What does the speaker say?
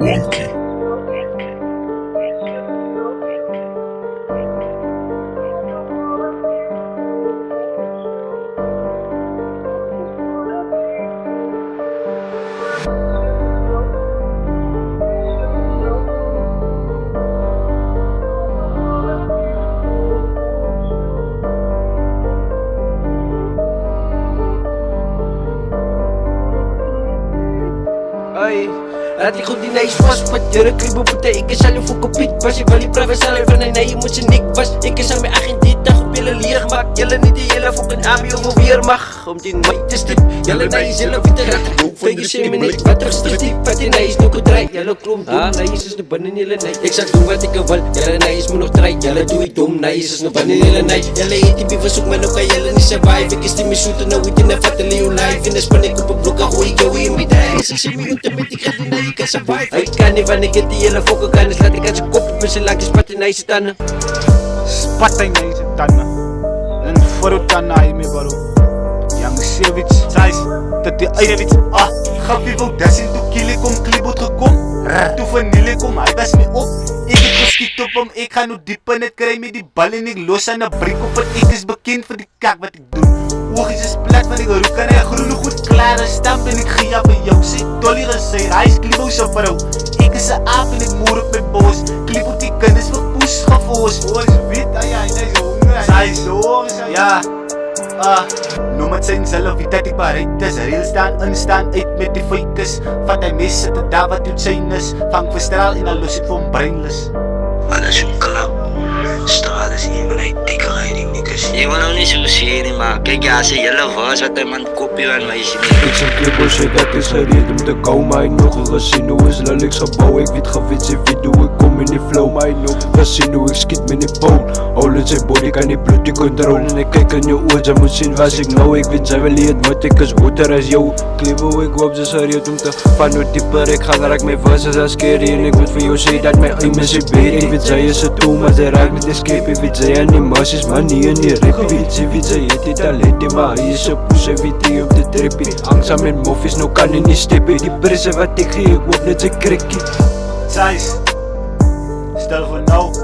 Wonky. Ay, laat ik goed die neus vast. Wat jurk, kriebel, boete, ik is al voor kopiek was. Ik wil die praten zelf van nee, je moet je nik was. Ik is aan mijn agent die dag op jullie leer maakt. Jullie niet die hele fucking AMI of weer mag. Om die nooit te strip. Jullie nee, zelf niet te ratten. Fake je shame niet, wat er strip. Wat die nee is nog een draai. Jullie klom dom, nee is nog binnen jullie nee. Ik zeg doen wat ik wil. Jullie nee is me nog draai. Jullie doe ik dom, nee is nog binnen jullie nee. Jullie eet die beef, zoek me nog kan jullie niet survive. Ik is die me shooten, nou ik in de vatte leeuw live. In de span ik op een blok, gooi ik jou in mijn drijf. Ik zie me ultimate, ik ga die nee, ik kan survive. Ik kan niet wanneer ik die hele fokken kan. Dus laat ik uit zijn kop op zijn lang, spatten naar zijn tanden. Spatten naar zijn tanden. En voor tanden hij me baro. Yang Shevich, size, dat die Ayevich, Gappie wou dassen, toen kiele kom, klibot gekom. Toen vanille kom, hij was me op. Ik heb geschiet op hem, ik ga nu diep in het krijg met die bal en ik los aan de brik op het. Ik is bekend voor die kak wat ik doe. Oogjes is plat van ik rook en hij groene goed klare stamp en ik gee van jou. Zit dolly gezegd, hij is klibo zijn vrouw. Ik is een aap en ik moer op mijn boos. Klibot die kennis voor poes gevoos. Oh, is wit, hij is honger. Zij is honger, ja. Noem het zijn zelf, wie dat ik bereid is. Real staan, instaan, uit met die fakes. Vat hij mis, zit het daar wat u zijn is. Vang verstraal en dan los het voor een brainless. Maar dat is een klap. Straat is hier vanuit dikke rijding, niks. Je wil nou niet zo zien, maar kijk, ja, ze jelle was wat hij man kopje aan mij zien. Ik zeg klippel shit, dat is gereed om te komen. Hij nog een casino is lelijk gebouw. Ik weet gewit zijn video, ik kom in die flow. Maar hij nog een casino, ik schiet met die pool. All in zijn body, kan die bloed die controle. En ik kijk in je oor, ze moet zien waar ik nou. Ik weet zij wil niet het, maar ik is boter als jou. Klippel, ik hoop ze gereed om te van hoe dieper. Ik ga raak mijn verses als scary. En ik moet voor jou zeggen dat mijn aim is in beer. Ik weet zij is het toe, maar zij raakt niet escape. Ik weet zij animaties, maar niet in die rap. Ik weet zij heeft die talenten, maar hij is een poes. Ik weet die op de trippie. Angstzaam en moffies, nou kan hij niet stippen. Die pressen wat ik geef, ik word net een krikkie. Size, stel voor nou.